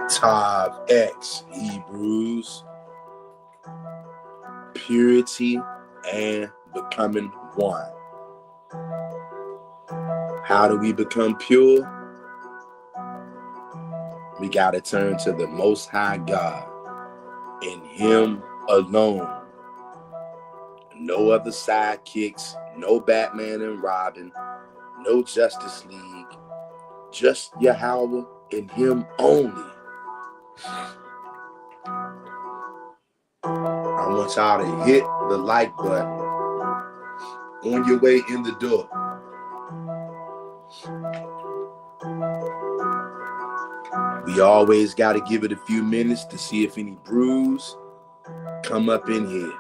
Tav X, Hebrews, purity and becoming one. How do we become pure? We got to turn to the Most High God, in Him alone. No other sidekicks, no Batman and Robin, no Justice League, just Yahweh and Him only. I want y'all to hit the like button on your way in the door. We always got to give it a few minutes to see if any brews come up in here.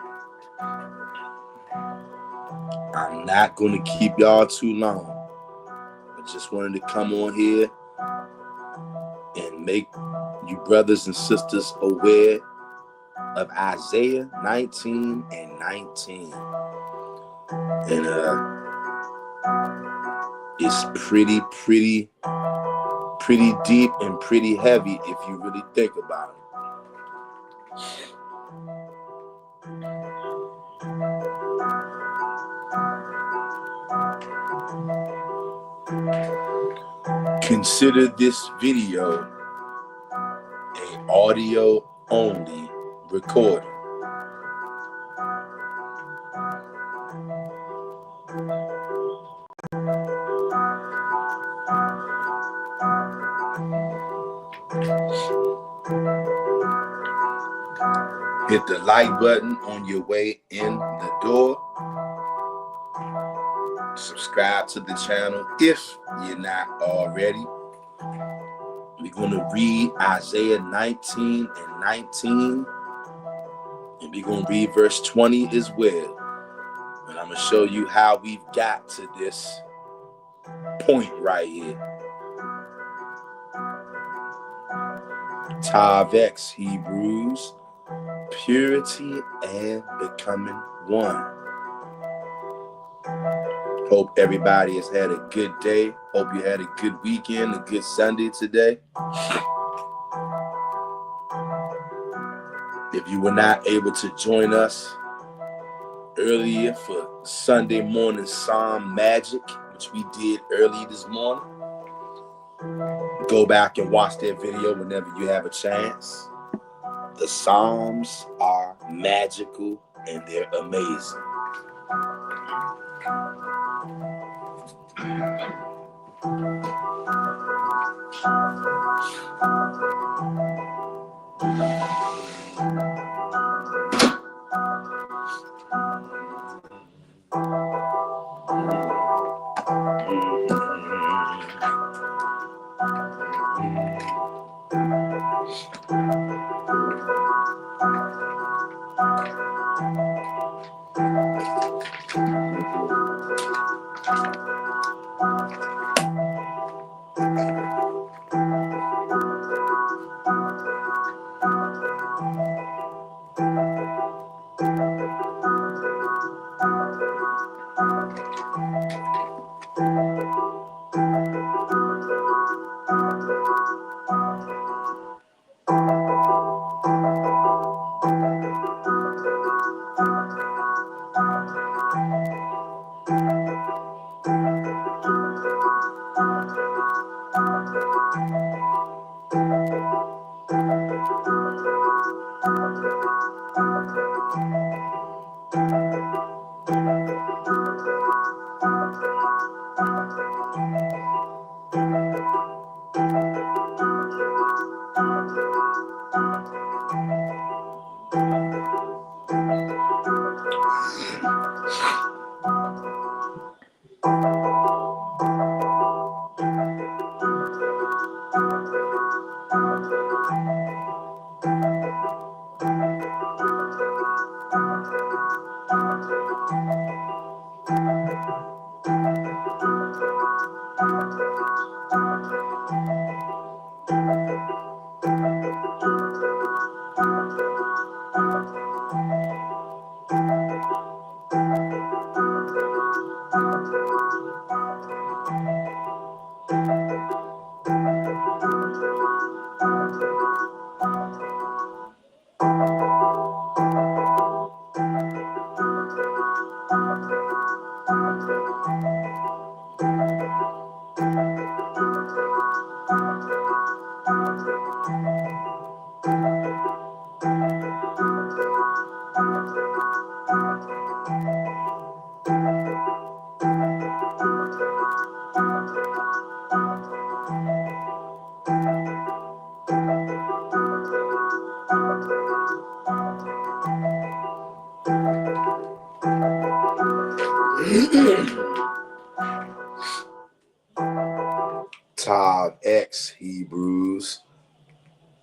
I'm not going to keep y'all too long. I just wanted to come on here and make you brothers and sisters aware of Isaiah 19 and 19. And it's pretty deep and pretty heavy if you really think about it. Consider this video an audio only recording. Hit the like button on your way in the door. Subscribe to the channel if you're not already. We're going to read Isaiah 19 and 19. And we're going to read verse 20 as well. And I'm going to show you how we've got to this point right here. Tav X, Hebrews, purity and becoming one. Hope everybody has had a good day. Hope you had a good weekend, a good Sunday today. If you were not able to join us earlier for Sunday morning Psalm Magic, which we did early this morning, go back and watch that video whenever you have a chance. The Psalms are magical and they're amazing. Tav X Hebrews,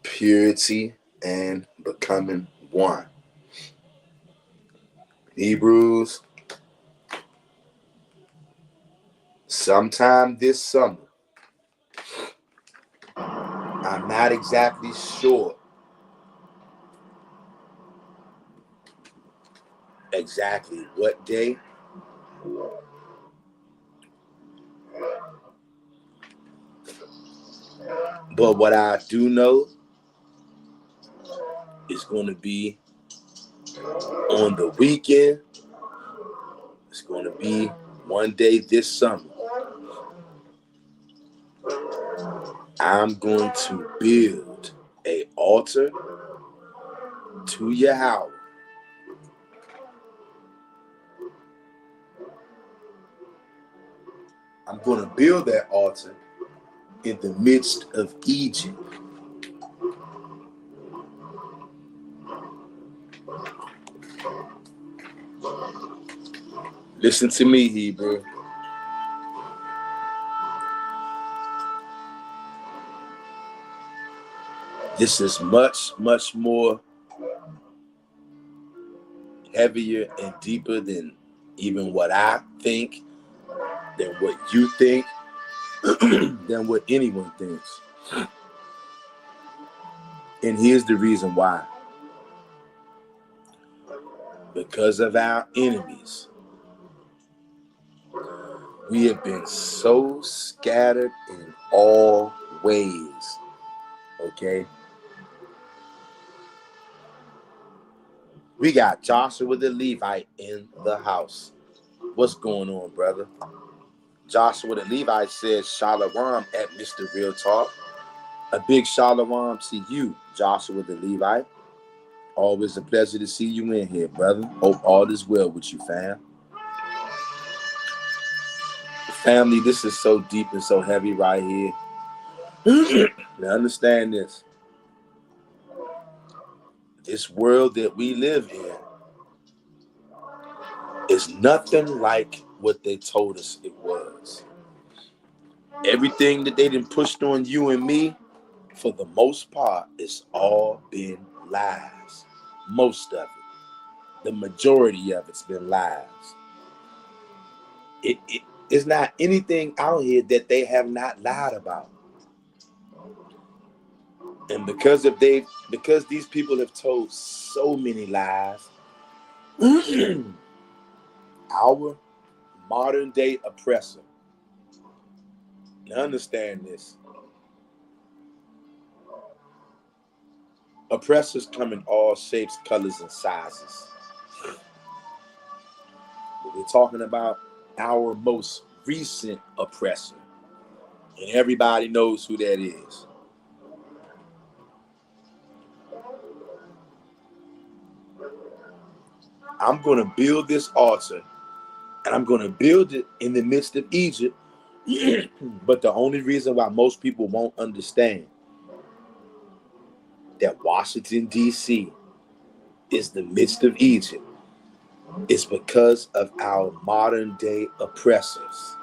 purity and becoming one. Hebrews, sometime this summer, I'm not exactly sure exactly what day, but what I do know is going to be on the weekend. It's going to be one day this summer. I'm going to build an altar to Yahweh. I'm going to build that altar in the midst of Egypt. Listen to me, Hebrew. This is much, much more heavier and deeper than even what I think, than what you think, than what anyone thinks. And here's the reason why. Because of our enemies, we have been so scattered in all ways. Okay? We got Joshua the Levite in the house. What's going on, brother? Joshua the Levite says Shalom at Mr. Real Talk. A big shalom to you, Joshua the Levite. Always a pleasure to see you in here, brother. Hope all is well with you, fam. Family, this is so deep and so heavy right here. Now understand this. This world that we live in is nothing like what they told us it was. Everything that they done pushed on you and me, for the most part, it's all been lies. Most of it. The majority of it's been lies. It's not anything out here that they have not lied about. And because these people have told so many lies, our modern day oppressor. Now understand this. Oppressors come in all shapes, colors, and sizes. But we're talking about our most recent oppressor. And everybody knows who that is. I'm going to build this altar, and I'm going to build it in the midst of Egypt. But the only reason why most people won't understand that Washington, D.C. is the midst of Egypt It's because of our modern day oppressors.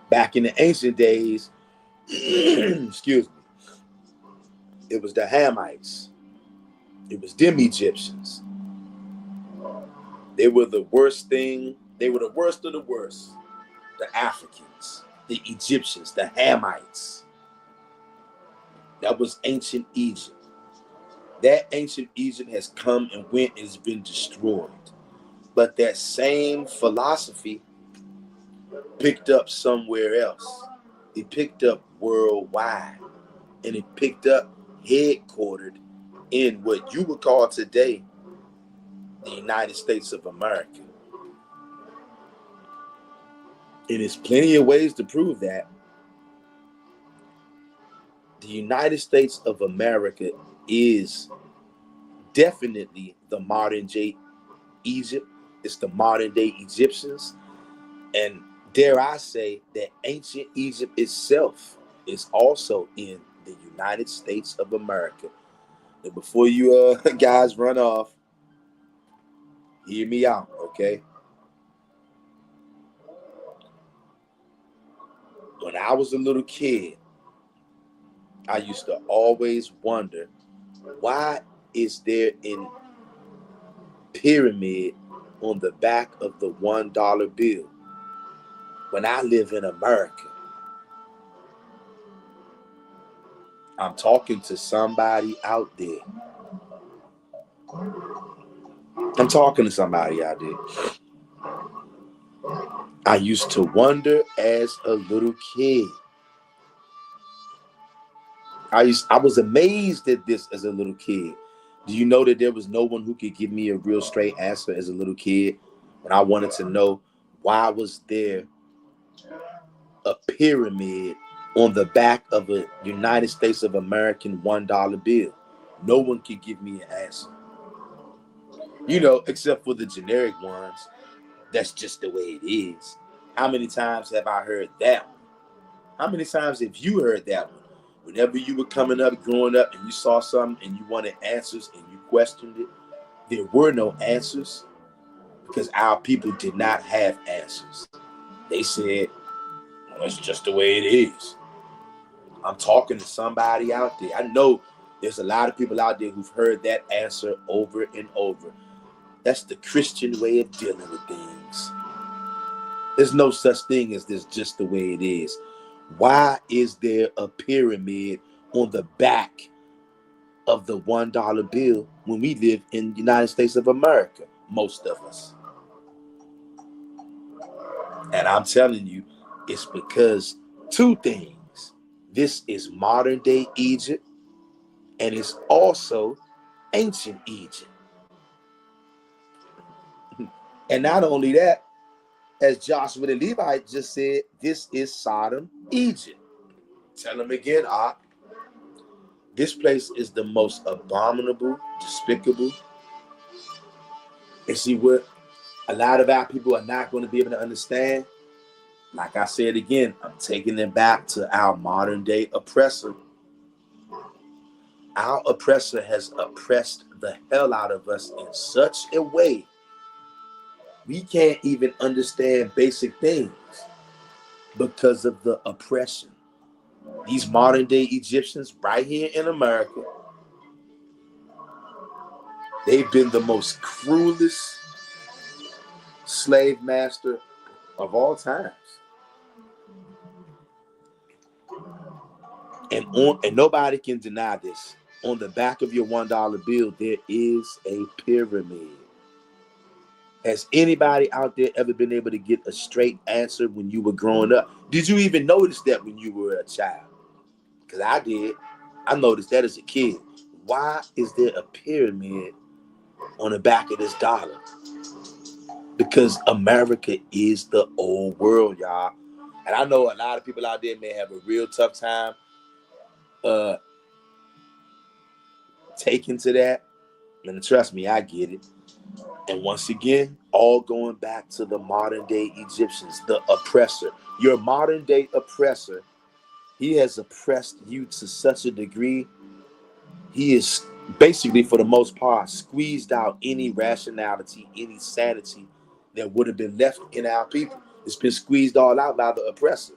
Back in the ancient days, excuse me, it was the Hamites. It was them Egyptians. They were the worst thing. They were the worst of the worst. The Africans, the Egyptians, the Hamites. That was ancient Egypt. That ancient Egypt has come and went and has been destroyed. But that same philosophy picked up somewhere else. It picked up worldwide. And it picked up headquartered in what you would call today the United States of America. And there's plenty of ways to prove that. The United States of America is definitely the modern day Egypt. It's the modern day Egyptians. And dare I say that ancient Egypt itself is also in the United States of America. And before you guys run off, hear me out, okay? When I was a little kid, I used to always wonder, why is there a pyramid on the back of the $1 bill when I live in America? I'm talking to somebody out there. I used to wonder as a little kid. I was amazed at this as a little kid. Do you know that there was no one who could give me a real straight answer as a little kid when I wanted to know why was there a pyramid on the back of a United States of American $1 bill? No one could give me an answer. You know, except for the generic ones. That's just the way it is. How many times have I heard that one? How many times have you heard that one? Whenever you were coming up, growing up, and you saw something and you wanted answers and you questioned it, there were no answers because our people did not have answers. They said, well, it's just the way it is. I'm talking to somebody out there. I know there's a lot of people out there who've heard that answer over and over. That's the Christian way of dealing with things. There's no such thing as this just the way it is. Why is there a pyramid on the back of the $1 bill when we live in the United States of America? Most of us. And I'm telling you, it's because two things. This is modern day Egypt, and it's also ancient Egypt. And not only that, as Joshua the Levite just said, this is Sodom, Egypt. Tell them again, this place is the most abominable, despicable. And see what a lot of our people are not going to be able to understand? Like I said again, I'm taking them back to our modern day oppressor. Our oppressor has oppressed the hell out of us in such a way we can't even understand basic things because of the oppression. These modern day Egyptians right here in America, they've been the most cruelest slave master of all times. And nobody can deny this. On the back of your $1 bill, there is a pyramid. Has anybody out there ever been able to get a straight answer when you were growing up? Did you even notice that when you were a child? Because I did. I noticed that as a kid. Why is there a pyramid on the back of this dollar? Because America is the old world, y'all. And I know a lot of people out there may have a real tough time taking to that. And trust me, I get it. And once again, all going back to the modern day Egyptians, the oppressor. Your modern day oppressor, he has oppressed you to such a degree. He is basically, for the most part, squeezed out any rationality, any sanity that would have been left in our people. It's been squeezed all out by the oppressor.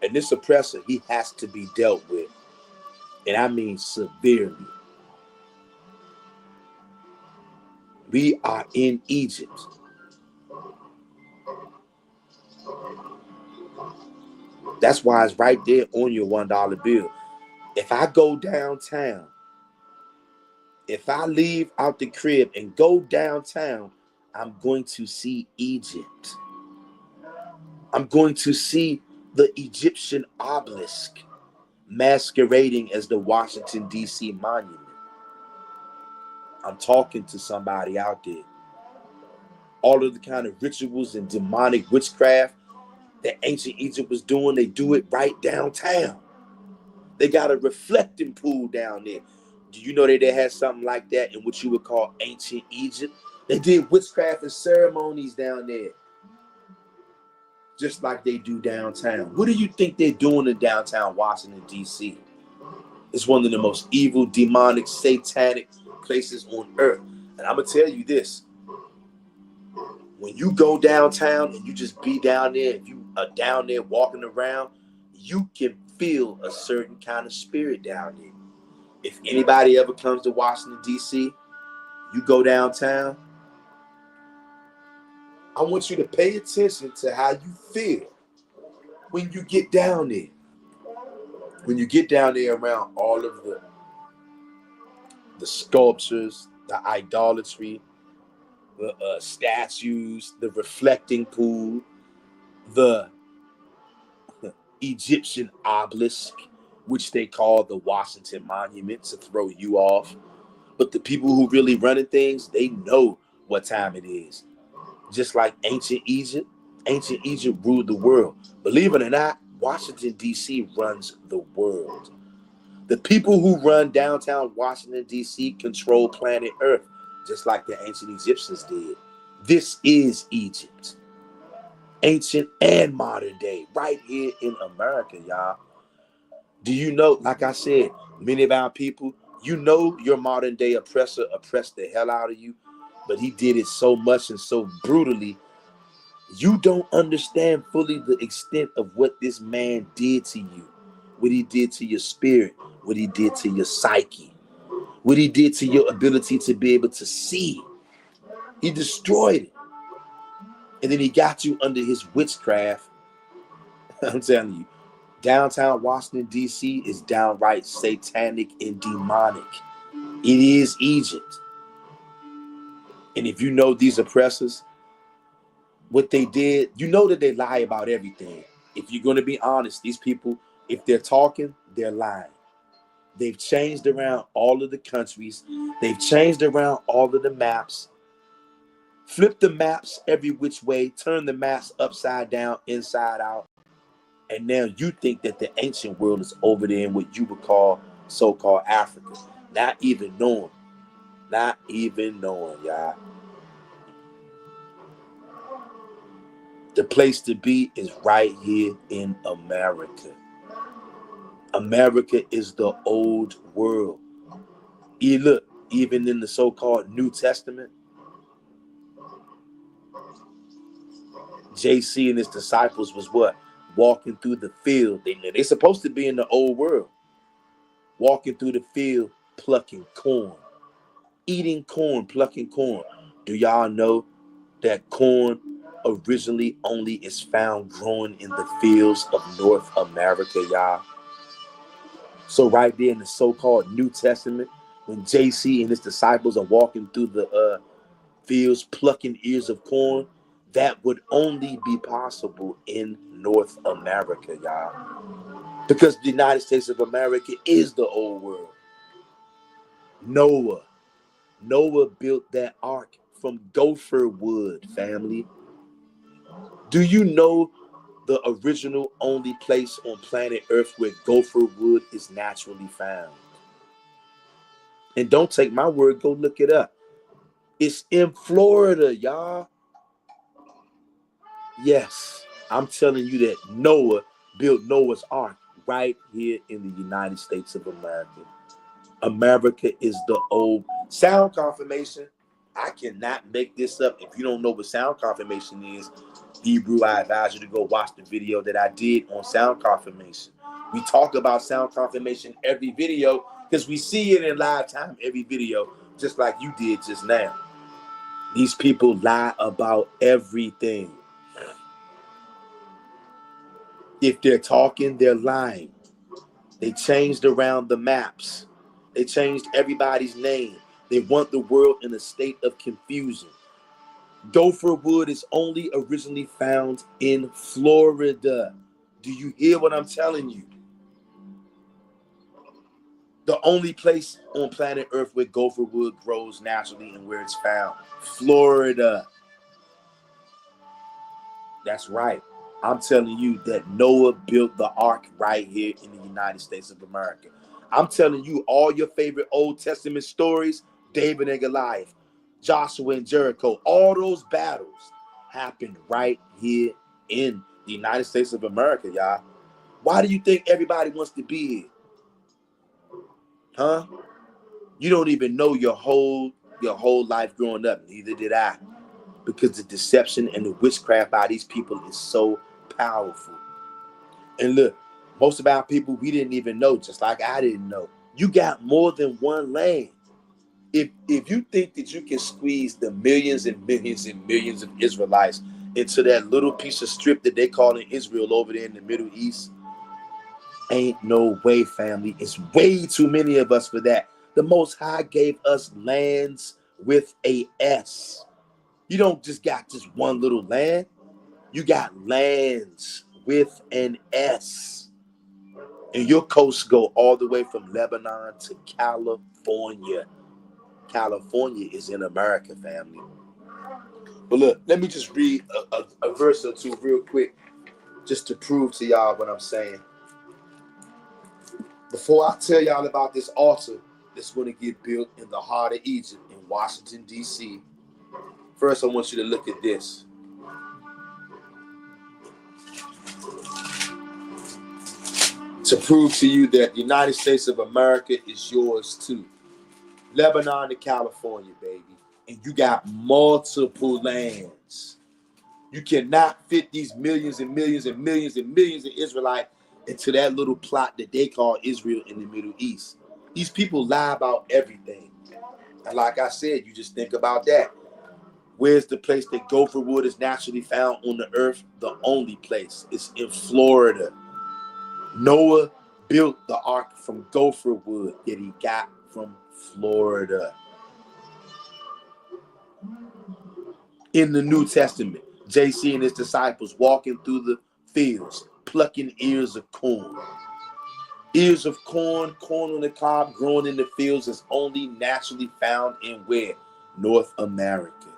And this oppressor, he has to be dealt with. And I mean severely. We are in Egypt. That's why it's right there on your $1 bill. If I go downtown, if I leave out the crib and go downtown, I'm going to see Egypt. I'm going to see the Egyptian obelisk masquerading as the Washington, D.C. monument. I'm talking to somebody out there. All of the kind of rituals and demonic witchcraft that ancient Egypt was doing, they do it right downtown. They got a reflecting pool down there. Do you know that they had something like that in what you would call ancient Egypt? They did witchcraft and ceremonies down there, just like they do downtown. What do you think they're doing in downtown Washington, D.C.? It's one of the most evil, demonic, satanic places on earth. And I'm going to tell you this. When you go downtown and you just be down there, if you are down there walking around, you can feel a certain kind of spirit down there. If anybody ever comes to Washington, D.C., you go downtown, I want you to pay attention to how you feel when you get down there. When you get down there around all of the sculptures, the idolatry, the statues, the reflecting pool, the Egyptian obelisk, which they call the Washington Monument to throw you off. But the people who really running things, they know what time it is. Just like ancient Egypt ruled the world. Believe it or not, Washington, D.C. runs the world. The people who run downtown Washington, D.C. control planet Earth, just like the ancient Egyptians did. This is Egypt. Ancient and modern day, right here in America, y'all. Do you know, like I said, many of our people, you know your modern day oppressor oppressed the hell out of you, but he did it so much and so brutally, you don't understand fully the extent of what this man did to you, what he did to your spirit, what he did to your psyche, what he did to your ability to be able to see. He destroyed it. And then he got you under his witchcraft. I'm telling you, downtown Washington, D.C. is downright satanic and demonic. It is Egypt. And if you know these oppressors, what they did, you know that they lie about everything. If you're going to be honest, these people, if they're talking, they're lying. They've changed around all of the countries. They've changed around all of the maps. Flip the maps every which way. Turn the maps upside down, inside out. And now you think that the ancient world is over there in what you would call so-called Africa. Not even knowing. Not even knowing, y'all. The place to be is right here in America. America is the old world. Look, even in the so-called New Testament, JC and his disciples was what? Walking through the field. They're supposed to be in the old world. Walking through the field, plucking corn. Eating corn, plucking corn. Do y'all know that corn originally only is found growing in the fields of North America, y'all? So right there in the so-called New Testament, when JC and his disciples are walking through the fields plucking ears of corn, that would only be possible in North America, y'all. Because the United States of America is the old world. Noah built that ark from gopher wood, family. Do you know the original only place on planet Earth where gopher wood is naturally found? And don't take my word, go look it up. It's in Florida, y'all. Yes, I'm telling you that Noah built Noah's Ark right here in the United States of America. America is the old sound confirmation. I cannot make this up. If you don't know what sound confirmation is, Hebrew, I advise you to go watch the video that I did on sound confirmation. We talk about sound confirmation every video because we see it in live time every video, just like you did just now. These people lie about everything. If they're talking, they're lying. They changed around the maps. They changed everybody's name. They want the world in a state of confusion. Gopher wood is only originally found in Florida. Do you hear what I'm telling you? The only place on planet Earth where gopher wood grows naturally and where it's found, Florida. That's right. I'm telling you that Noah built the ark right here in the United States of America. I'm telling you all your favorite Old Testament stories, David and Goliath, Joshua and Jericho, all those battles happened right here in the United States of America, y'all. Why do you think everybody wants to be here? Huh? You don't even know your whole life growing up. Neither did I. Because the deception and the witchcraft by these people is so powerful. And look, most of our people, we didn't even know, just like I didn't know. You got more than one land. If you think that you can squeeze the millions and millions and millions of Israelites into that little piece of strip that they call in Israel over there in the Middle East, ain't no way, family. It's way too many of us for that. The Most High gave us lands with a S. You don't just got just one little land. You got lands with an S. And your coasts go all the way from Lebanon to California. California is in America, family. But look, let me just read a verse or two real quick just to prove to y'all what I'm saying. Before I tell y'all about this altar that's going to get built in the heart of Egypt in Washington, D.C., first I want you to look at this. To prove to you that the United States of America is yours too. Lebanon to California, baby. And you got multiple lands. You cannot fit these millions and millions and millions and millions of Israelites into that little plot that they call Israel in the Middle East. These people lie about everything. And like I said, you just think about that. Where's the place that gopher wood is naturally found on the earth? The only place is in Florida. Noah built the ark from gopher wood that he got from Florida. In the New Testament, JC and his disciples walking through the fields, plucking ears of corn. Ears of corn, corn on the cob, growing in the fields is only naturally found in where? North America.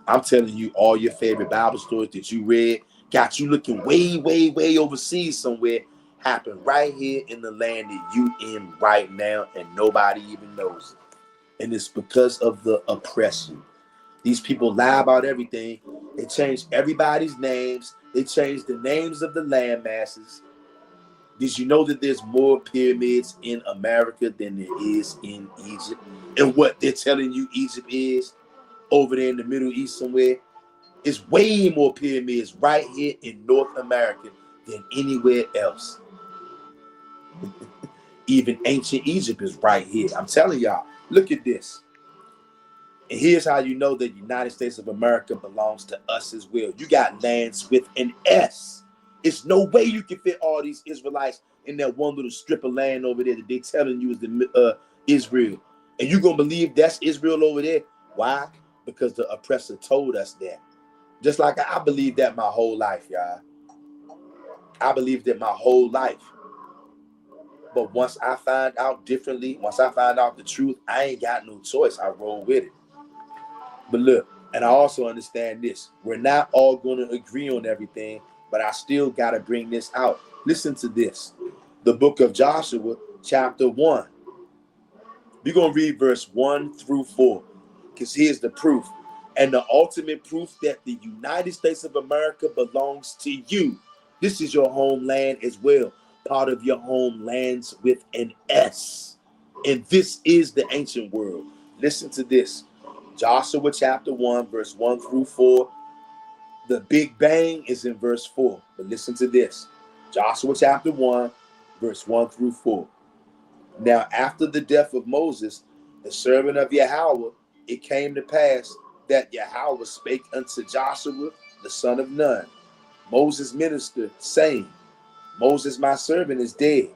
I'm telling you, all your favorite Bible stories that you read got you looking way, way, way overseas somewhere, happened right here in the land that you in right now, and nobody even knows it. And it's because of the oppression. These people lie about everything. They change everybody's names. They change the names of the land masses. Did you know that there's more pyramids in America than there is in Egypt? And what they're telling you Egypt is over there in the Middle East somewhere, is way more pyramids right here in North America than anywhere else. Even ancient Egypt is right here. I'm telling y'all, look at this. And here's how you know that the United States of America belongs to us as well. You got lands with an S. It's no way you can fit all these Israelites in that one little strip of land over there that they're telling you is the Israel. And you're going to believe that's Israel over there. Why? Because the oppressor told us that. Just like I believed that my whole life, y'all. I believed it my whole life. But once I find out differently, once I find out the truth, I ain't got no choice. I roll with it. But look, and I also understand this. We're not all going to agree on everything, but I still got to bring this out. Listen to this. The book of Joshua, chapter 1. We're going to read verse 1 through 4, because here's the proof. And the ultimate proof that the United States of America belongs to you. This is your homeland as well. Part of your homelands with an S. And this is the ancient world. Listen to this. Joshua chapter 1, verse 1 through 4. The Big Bang is in verse 4. But listen to this. Joshua chapter 1, verse 1 through 4. Now, after the death of Moses, the servant of Yahweh, it came to pass that Yahweh spake unto Joshua, the son of Nun, Moses' minister, saying, Moses, my servant, is dead.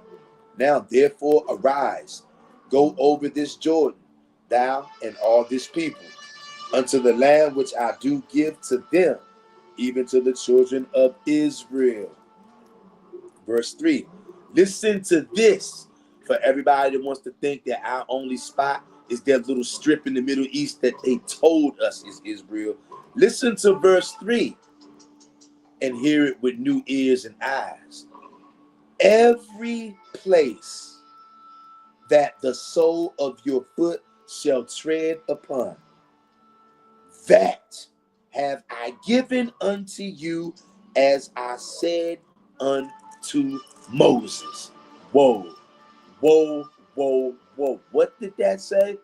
Now, therefore, arise, go over this Jordan, thou and all this people, unto the land which I do give to them, even to the children of Israel. Verse 3. Listen to this. For everybody that wants to think that our only spot is that little strip in the Middle East that they told us is Israel. Listen to verse 3 and hear it with new ears and eyes. Every place that the sole of your foot shall tread upon, that have I given unto you, as I said unto Moses. Whoa, whoa, whoa, whoa. What did that say?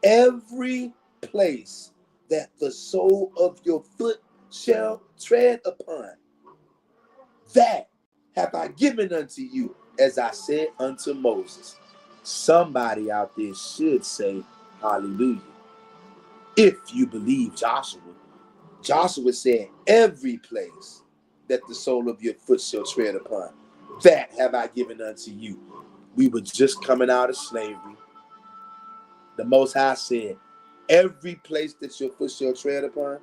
Every place that the sole of your foot shall tread upon, that have I given unto you, as I said unto Moses. Somebody out there should say hallelujah. If you believe Joshua. Joshua said, every place that the sole of your foot shall tread upon, that have I given unto you. We were just coming out of slavery. The Most High said, every place that your foot shall tread upon,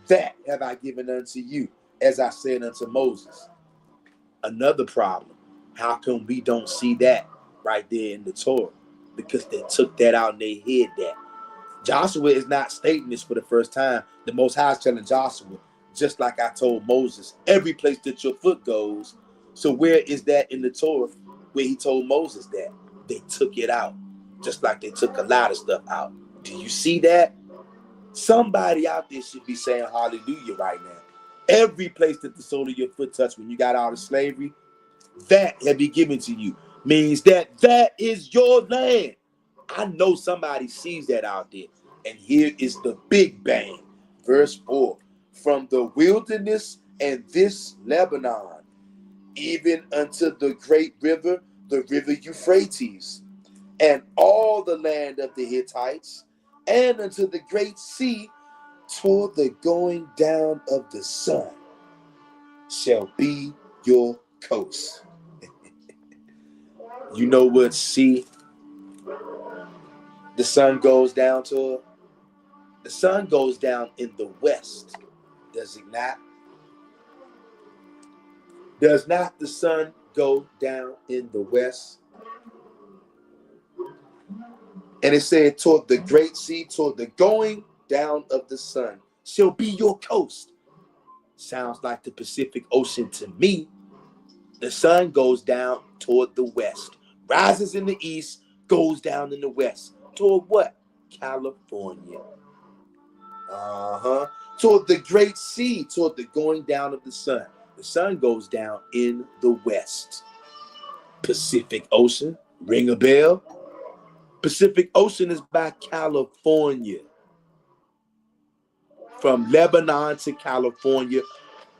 that have I given unto you, as I said unto Moses. Another problem, how come we don't see that right there in the Torah? Because they took that out and they hid that. Joshua is not stating this for the first time. The Most High is telling Joshua, just like I told Moses, every place that your foot goes. So where is that in the Torah where he told Moses that? They took it out, just like they took a lot of stuff out. Do you see that? Somebody out there should be saying hallelujah right now. Every place that the sole of your foot touched when you got out of slavery, that have been given to you. Means that is your land. I know somebody sees that out there. And here is the Big Bang. Verse 4. From the wilderness and this Lebanon, even unto the great river, the river Euphrates, and all the land of the Hittites, and unto the great sea, toward the going down of the sun, shall be your coast. You know what sea the sun goes down to? The sun goes down in the west, does it not? Does not the sun go down in the west? And it said, toward the great sea, toward the going down of the sun, shall be your coast. Sounds like the Pacific Ocean to me. The sun goes down toward the west, rises in the east, goes down in the west. Toward what? California. Toward the great sea, toward the going down of the sun. The sun goes down in the west. Pacific Ocean, ring a bell? Pacific Ocean is by California. From Lebanon to California,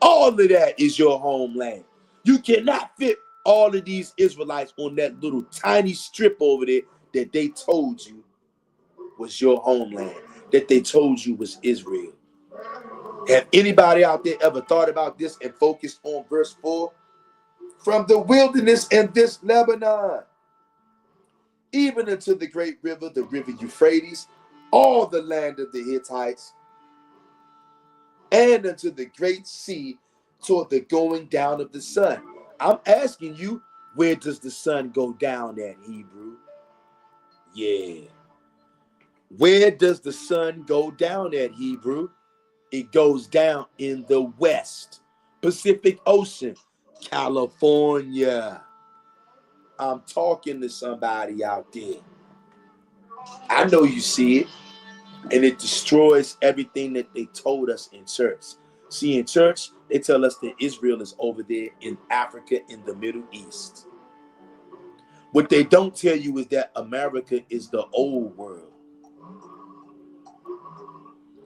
all of that is your homeland. You cannot fit all of these Israelites on that little tiny strip over there that they told you was your homeland, that they told you was Israel. Have anybody out there ever thought about this and focused on verse 4? From the wilderness and this Lebanon, even unto the great river, the river Euphrates, all the land of the Hittites, and unto the great sea, toward the going down of the sun. I'm asking you, where does the sun go down at, Hebrew? Yeah. Where does the sun go down at, Hebrew? It goes down in the west. Pacific Ocean, California. I'm talking to somebody out there. I know you see it. And it destroys everything that they told us in church. See, in church, they tell us that Israel is over there in Africa, in the Middle East. What they don't tell you is that America is the old world.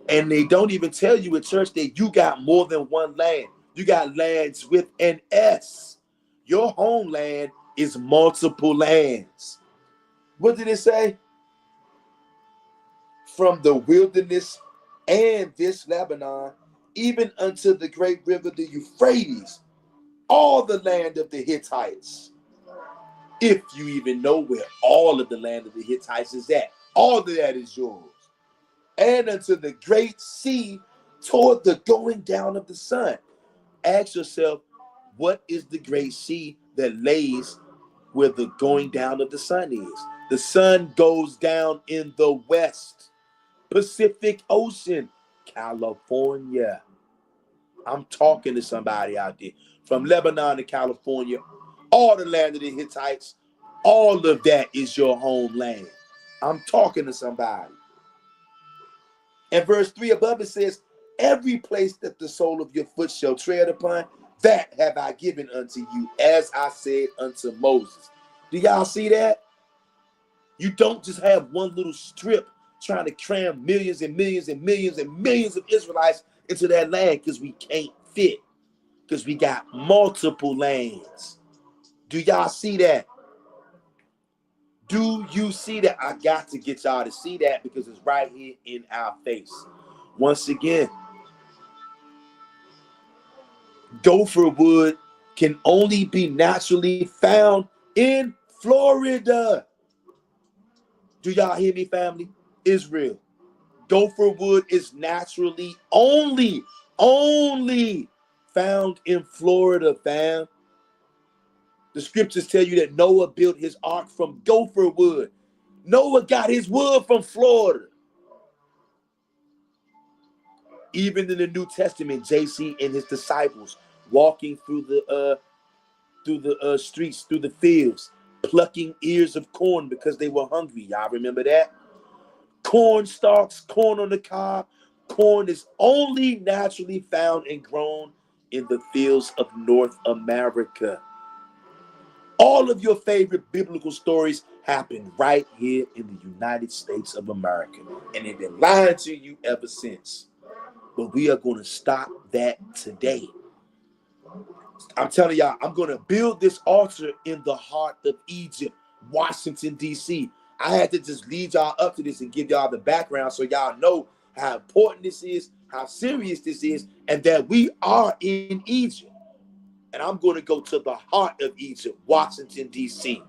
And they don't even tell you in church that you got more than one land. You got lands with an S. Your homeland is multiple lands. What did it say? From the wilderness and this Lebanon, even unto the great river, the Euphrates, all the land of the Hittites. If you even know where all of the land of the Hittites is at, all of that is yours. And unto the great sea toward the going down of the sun. Ask yourself, what is the great sea that lays where the going down of the sun is? The sun goes down in the west. Pacific Ocean, California. I'm talking to somebody out there. From Lebanon to California, all the land of the Hittites, all of that is your homeland. I'm talking to somebody. And verse 3 above it says, every place that the sole of your foot shall tread upon, that have I given unto you, as I said unto Moses. Do y'all see that? You don't just have one little strip trying to cram millions and millions and millions and millions of Israelites into that land because we can't fit. Because we got multiple lands. Do y'all see that? Do you see that? I got to get y'all to see that because it's right here in our face. Once again, gopher wood can only be naturally found in Florida. Do y'all hear me, family? Israel. Gopher wood is naturally only found in Florida, fam. The scriptures tell you that Noah built his ark from gopher wood. Noah got his wood from Florida. Even in the New Testament, JC and his disciples walking through the streets, through the fields, plucking ears of corn because they were hungry. Y'all remember that? Corn stalks, corn on the cob. Corn is only naturally found and grown in the fields of North America. All of your favorite biblical stories happen right here in the United States of America. And they've been lying to you ever since. But we are going to stop that today. I'm telling y'all, I'm going to build this altar in the heart of Egypt, Washington, D.C. I had to just lead y'all up to this and give y'all the background so y'all know how important this is, how serious this is, and that we are in Egypt. And I'm going to go to the heart of Egypt, Washington, D.C.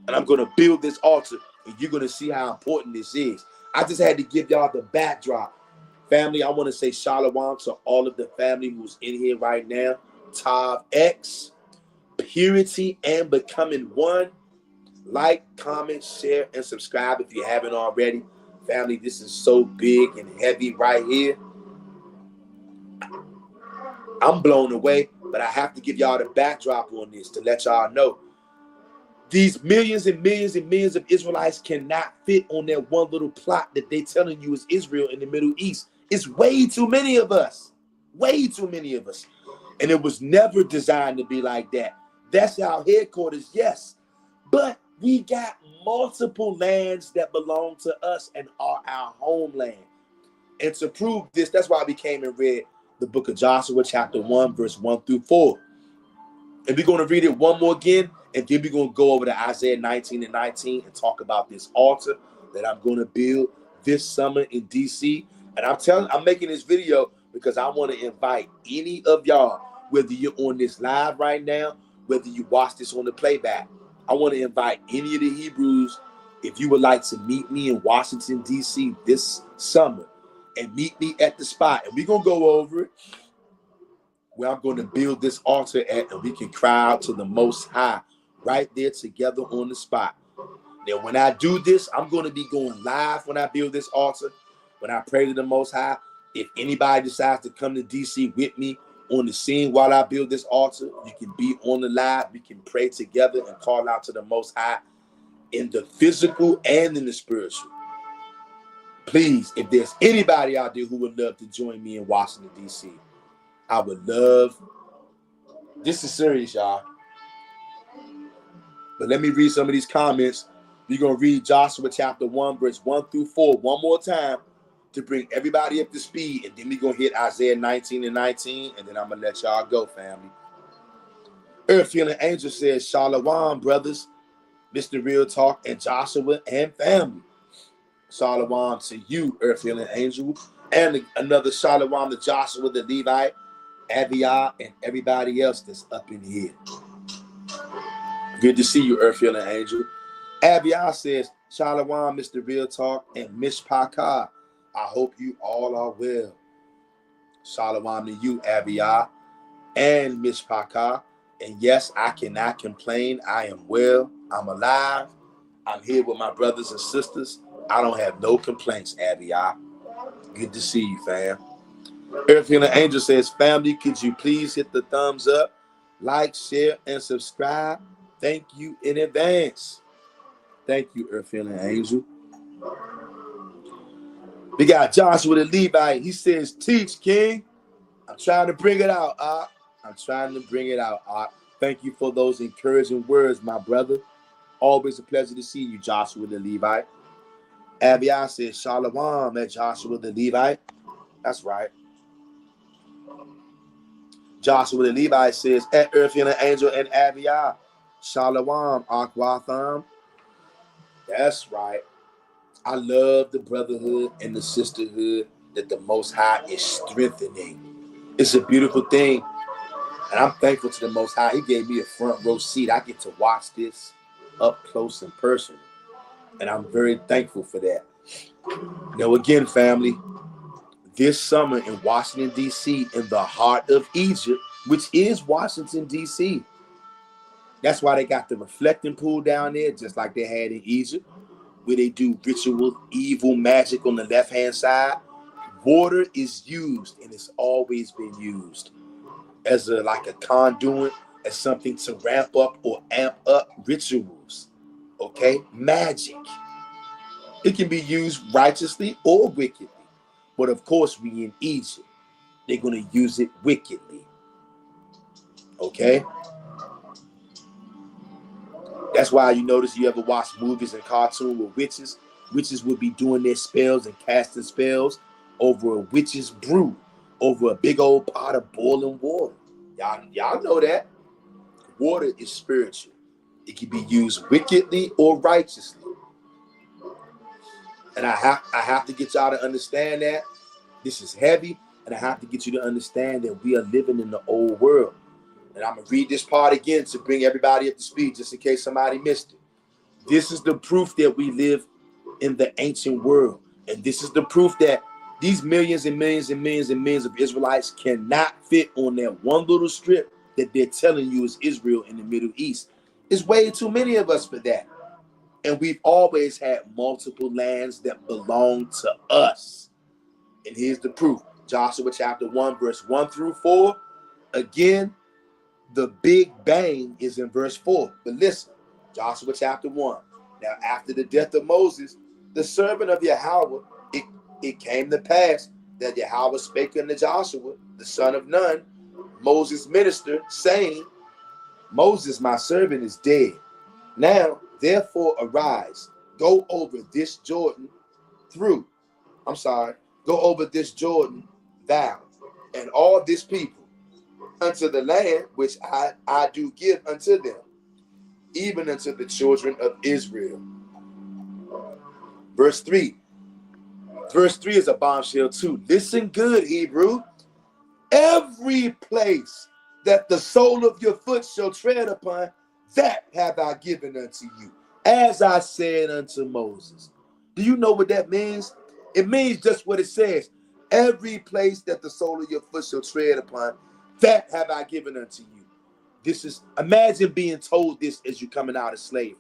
And I'm going to build this altar, and you're going to see how important this is. I just had to give y'all the backdrop. Family, I want to say shalom to all of the family who's in here right now. Tav X, Purity and Becoming One. Like, comment, share, and subscribe if you haven't already. Family, this is so big and heavy right here. I'm blown away, but I have to give y'all the backdrop on this to let y'all know. These millions and millions and millions of Israelites cannot fit on that one little plot that they telling you is Israel in the Middle East. It's way too many of us. Way too many of us. And it was never designed to be like that. That's our headquarters, yes. But we got multiple lands that belong to us and are our homeland. And to prove this, that's why we came and read the book of Joshua, chapter 1, verse 1 through 4. And we're going to read it one more again, and then we're going to go over to Isaiah 19 and 19 and talk about this altar that I'm going to build this summer in D.C. And I'm making this video because I want to invite any of y'all, whether you're on this live right now, whether you watch this on the playback. I want to invite any of the Hebrews, if you would like to meet me in Washington, D.C. this summer, and meet me at the spot. And we're going to go over it, where I'm going to build this altar at, and we can cry out to the Most High right there together on the spot. Now, when I do this, I'm going to be going live when I build this altar, when I pray to the Most High. If anybody decides to come to D.C. with me on the scene while I build this altar, you can be on the live. We can pray together and call out to the Most High in the physical and in the spiritual. Please, if there's anybody out there who would love to join me in Washington, D.C., I would love. This is serious, y'all. But let me read some of these comments. We're going to read Joshua chapter 1, verse 1 through 4 one more time to bring everybody up to speed. And then we're going to hit Isaiah 19 and 19. And then I'm going to let y'all go, family. Earth Healing Angel says, Shalom, brothers. Mr. Real Talk and Joshua and family. Shalom to you, Earth Healing Angel. And another shalom to Joshua the Levite, Abiyah, and everybody else that's up in here. Good to see you, Earth Healing Angel. Abiyah says, Shalom, Mr. Real Talk, and Mishpachah. I hope you all are well. Shalom to you, Abiyah, and Mishpachah. And yes, I cannot complain. I am well. I'm alive. I'm here with my brothers and sisters. I don't have no complaints, Abiyah. Good to see you, fam. Earth Healing Angel says, family, could you please hit the thumbs up, like, share, and subscribe? Thank you in advance. Thank you, Earth Healing Angel. We got Joshua the Levite. He says, teach, King. I'm trying to bring it out, I'm trying to bring it out, Thank you for those encouraging words, my brother. Always a pleasure to see you, Joshua the Levite. Abiyah says, Shalom at Joshua the Levite. That's right. Joshua the Levite says, at Earth Healing Angel and Abiyah. Shalom, Akwatham. That's right. I love the brotherhood and the sisterhood that the Most High is strengthening. It's a beautiful thing. And I'm thankful to the Most High. He gave me a front row seat. I get to watch this up close and personal. And I'm very thankful for that. Now, again, family, this summer in Washington, D.C., in the heart of Egypt, which is Washington, D.C., that's why they got the reflecting pool down there, just like they had in Egypt, where they do ritual, evil magic on the left-hand side. Water is used, and it's always been used as like a conduit, as something to ramp up or amp up rituals. Okay? Magic. It can be used righteously or wickedly. But of course, we in Egypt. They're going to use it wickedly. Okay? That's why you notice you ever watch movies and cartoons with witches. Witches would be doing their spells and casting spells over a witch's brew, over a big old pot of boiling water. Y'all know that. Water is spiritual. It can be used wickedly or righteously. And I have to get y'all to understand that. This is heavy, and I have to get you to understand that we are living in the old world. And I'm going to read this part again to bring everybody up to speed, just in case somebody missed it. This is the proof that we live in the ancient world. And this is the proof that these millions and millions and millions and millions of Israelites cannot fit on that one little strip that they're telling you is Israel in the Middle East. There's way too many of us for that. And we've always had multiple lands that belong to us. And here's the proof. Joshua chapter 1, verse 1 through 4. Again, the big bang is in verse 4. But listen, Joshua chapter 1. Now, after the death of Moses, the servant of Yahweh, it came to pass that Yahweh spake unto Joshua, the son of Nun, Moses' minister, saying, Moses, my servant, is dead. Now, therefore, arise, go over this Jordan go over this Jordan, thou, and all this people, unto the land which I do give unto them, even unto the children of Israel. Verse 3. Verse 3 is a bombshell too. Listen good, Hebrew. Every place that the sole of your foot shall tread upon, that have I given unto you, as I said unto Moses. Do you know what that means? It means just what it says. Every place that the sole of your foot shall tread upon, that have I given unto you. This is, imagine being told this as you're coming out of slavery.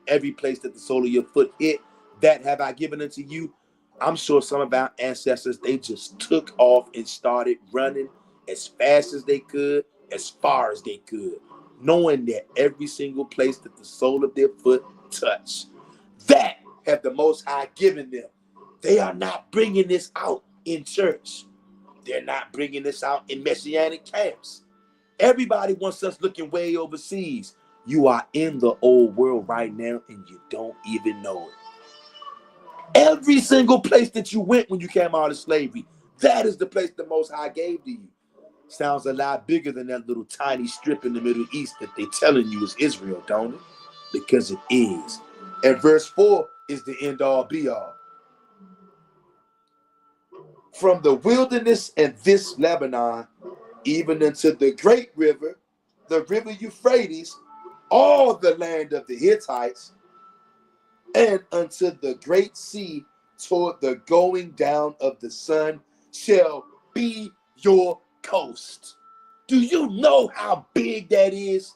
Every place that the sole of your foot hit, that have I given unto you. I'm sure some of our ancestors, they just took off and started running as fast as they could, as far as they could, knowing that every single place that the sole of their foot touched, that have the Most High given them. They are not bringing this out in church. They're not bringing this out in messianic camps. Everybody wants us looking way overseas. You are in the old world right now and you don't even know it. Every single place that you went when you came out of slavery, that is the place the Most High gave to you. Sounds a lot bigger than that little tiny strip in the Middle East that they're telling you is Israel, don't it? Because it is. And verse 4 is the end all be all. From the wilderness and this Lebanon, even unto the great river, the river Euphrates, all the land of the Hittites, and unto the great sea toward the going down of the sun shall be your coast. Do you know how big that is?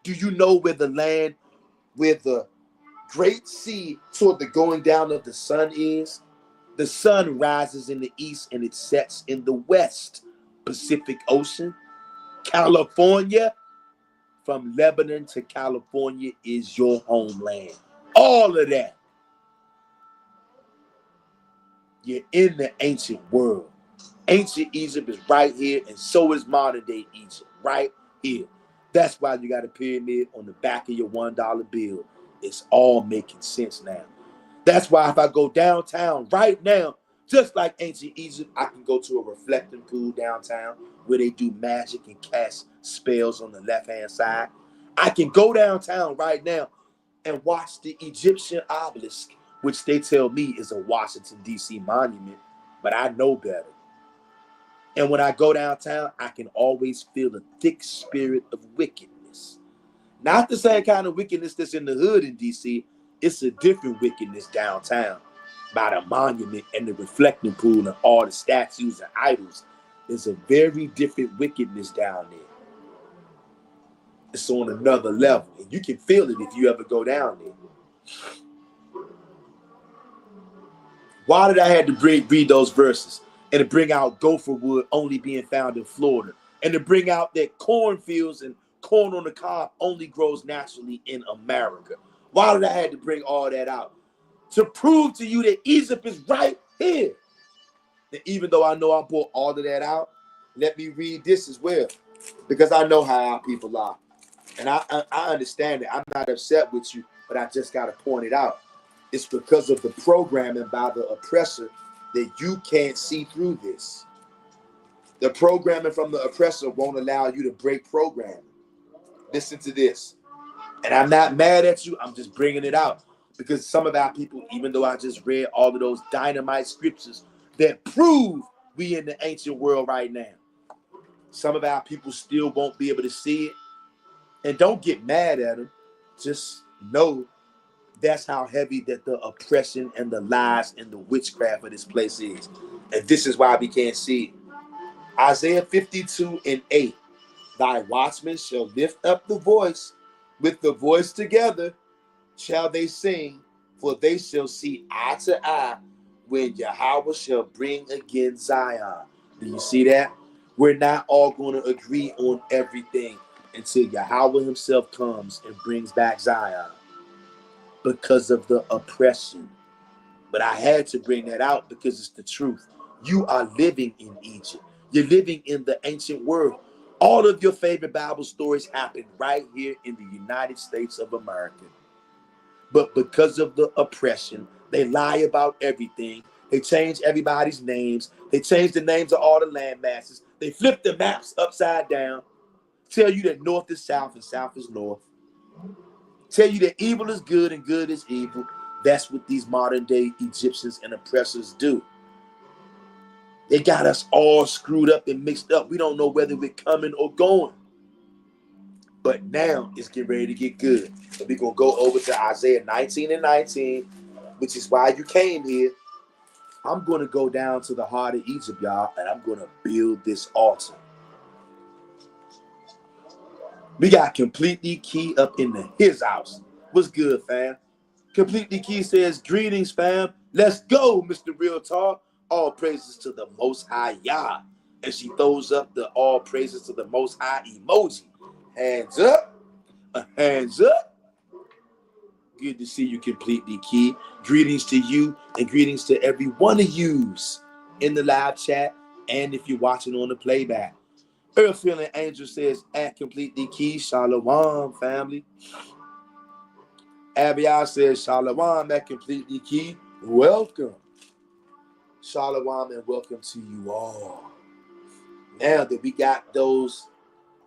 Do you know where the land, where the great sea toward the going down of the sun is? The sun rises in the east and it sets in the west. Pacific Ocean. California, from Lebanon to California is your homeland. All of that. You're in the ancient world. Ancient Egypt is right here, and so is modern day Egypt, right here. That's why you got a pyramid on the back of your $1 bill. It's all making sense now. That's why if I go downtown right now, just like ancient Egypt, I can go to a reflecting pool downtown where they do magic and cast spells on the left-hand side. I can go downtown right now and watch the Egyptian obelisk, which they tell me is a Washington, D.C. monument, but I know better. And when I go downtown, I can always feel a thick spirit of wickedness. Not the same kind of wickedness that's in the hood in D.C., it's a different wickedness downtown by the monument and the reflecting pool and all the statues and idols. There's a very different wickedness down there. It's on another level, and you can feel it if you ever go down there. Why did I have to read those verses and to bring out gopher wood only being found in Florida, and to bring out that cornfields and corn on the cob only grows naturally in America? Why did I have to bring all that out? To prove to you that Egypt is right here. And even though I know I brought all of that out, let me read this as well, because I know how our people are. And I understand it. I'm not upset with you, but I just got to point it out. It's because of the programming by the oppressor that you can't see through this. The programming from the oppressor won't allow you to break programming. Listen to this. And I'm not mad at you. I'm just bringing it out. Because some of our people, even though I just read all of those dynamite scriptures that prove we in the ancient world right now, some of our people still won't be able to see it. And don't get mad at them. Just know that's how heavy that the oppression and the lies and the witchcraft of this place is. And this is why we can't see it. Isaiah 52:8. Thy watchmen shall lift up the voice, with the voice together shall they sing, for they shall see eye to eye when Yahweh shall bring again Zion. Do you see that? We're not all going to agree on everything until Yahweh himself comes and brings back Zion, because of the oppression. But I had to bring that out because it's the truth. You are living in Egypt. You're living in the ancient world. All of your favorite Bible stories happen right here in the United States of America. But because of the oppression, they lie about everything. They change everybody's names. They change the names of all the land masses. They flip the maps upside down. Tell you that north is south and south is north. Tell you that evil is good and good is evil. That's what these modern day Egyptians and oppressors do. They got us all screwed up and mixed up. We don't know whether we're coming or going. But now it's getting ready to get good. So we're going to go over to Isaiah 19:19, which is why you came here. I'm going to go down to the heart of Egypt, y'all, and I'm going to build this altar. We got Completely Key up in his house. What's good, fam? Completely Key says, greetings, fam. Let's go, Mr. Real Talk. All praises to the Most High Yah. And she throws up the all praises to the Most High emoji. Hands up. Hands up. Good to see you, Completely Key. Greetings to you and greetings to every one of yous in the live chat and if you're watching on the playback. Earth Healing Angel says, at completely key, Shalom, family. Abiel says, Shalom, at completely key. Welcome. Shalom and welcome to you all. Now that we got those,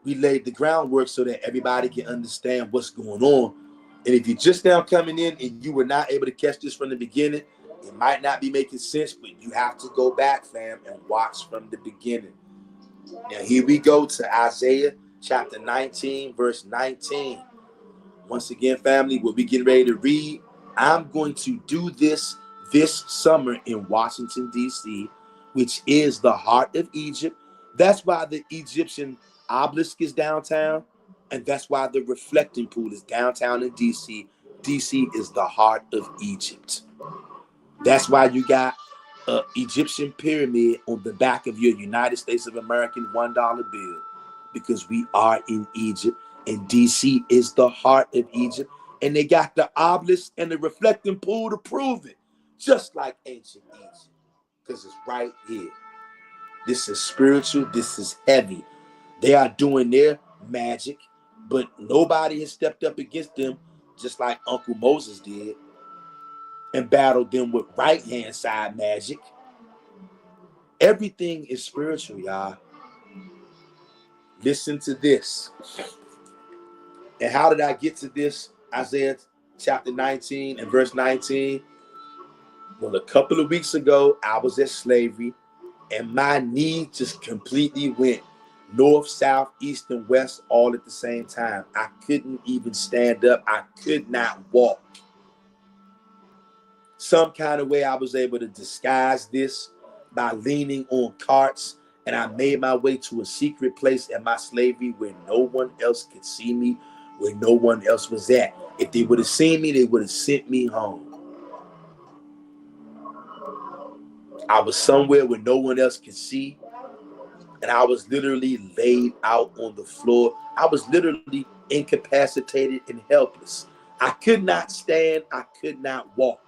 we laid the groundwork so that everybody can understand what's going on. And if you're just now coming in and you were not able to catch this from the beginning, it might not be making sense, but you have to go back, fam, and watch from the beginning. Now, here we go to Isaiah chapter 19, verse 19. Once again, family, we'll be getting ready to read. I'm going to do this summer in Washington, D.C., which is the heart of Egypt. That's why the Egyptian obelisk is downtown, and that's why the reflecting pool is downtown in D.C. D.C. is the heart of Egypt. That's why you got an Egyptian pyramid on the back of your United States of American $1 bill, because we are in Egypt, and D.C. is the heart of Egypt, and they got the obelisk and the reflecting pool to prove it, just like ancient Egypt, because it's right here. This is spiritual. This is heavy. They are doing their magic, but nobody has stepped up against them, just like Uncle Moses did, and battled them with right-hand side magic. Everything is spiritual, y'all. Listen to this. And how did I get to this? Isaiah chapter 19 and verse 19. Well, a couple of weeks ago, I was at slavery, and my knee just completely went north, south, east, and west all at the same time. I couldn't even stand up. I could not walk. Some kind of way I was able to disguise this by leaning on carts, and I made my way to a secret place in my slavery where no one else could see me, where no one else was at. If they would have seen me, they would have sent me home. I was somewhere where no one else could see, and I was literally laid out on the floor. I was literally incapacitated and helpless. I could not stand. I could not walk.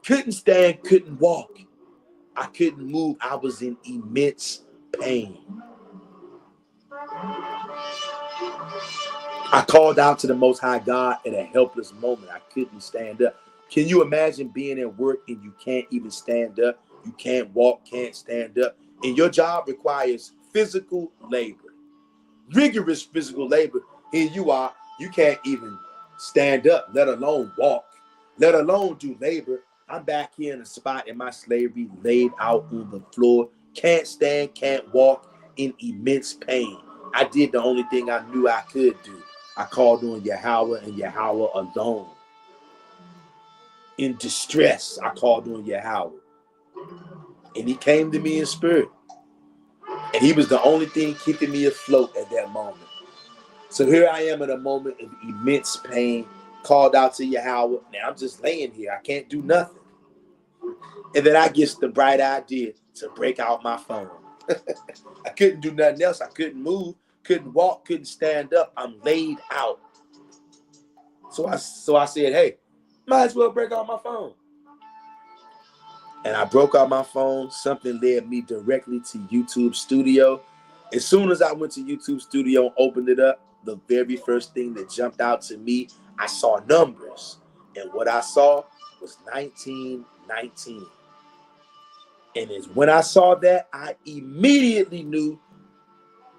Couldn't stand, couldn't walk. I couldn't move. I was in immense pain. I called out to the Most High God at a helpless moment. I couldn't stand up. Can you imagine being at work and you can't even stand up? You can't walk, can't stand up. And your job requires physical labor, rigorous physical labor. Here you are, you can't even stand up, let alone walk, let alone do labor. I'm back here in a spot in my slavery, laid out on the floor, can't stand, can't walk, in immense pain. I did the only thing I knew I could do. I called on Yahweh and Yahweh alone. In distress, I called on Yahweh. And he came to me in spirit. And he was the only thing keeping me afloat at that moment. So here I am in a moment of immense pain, called out to Yahweh. Now I'm just laying here. I can't do nothing. And then I get the bright idea to break out my phone. I couldn't do nothing else. I couldn't move, couldn't walk, couldn't stand up. I'm laid out. So I said, hey, might as well break out my phone. And I broke out my phone. Something led me directly to YouTube Studio. As soon as I went to YouTube Studio and opened it up, the very first thing that jumped out to me, I saw numbers. And what I saw was 1919. And it's when I saw that, I immediately knew.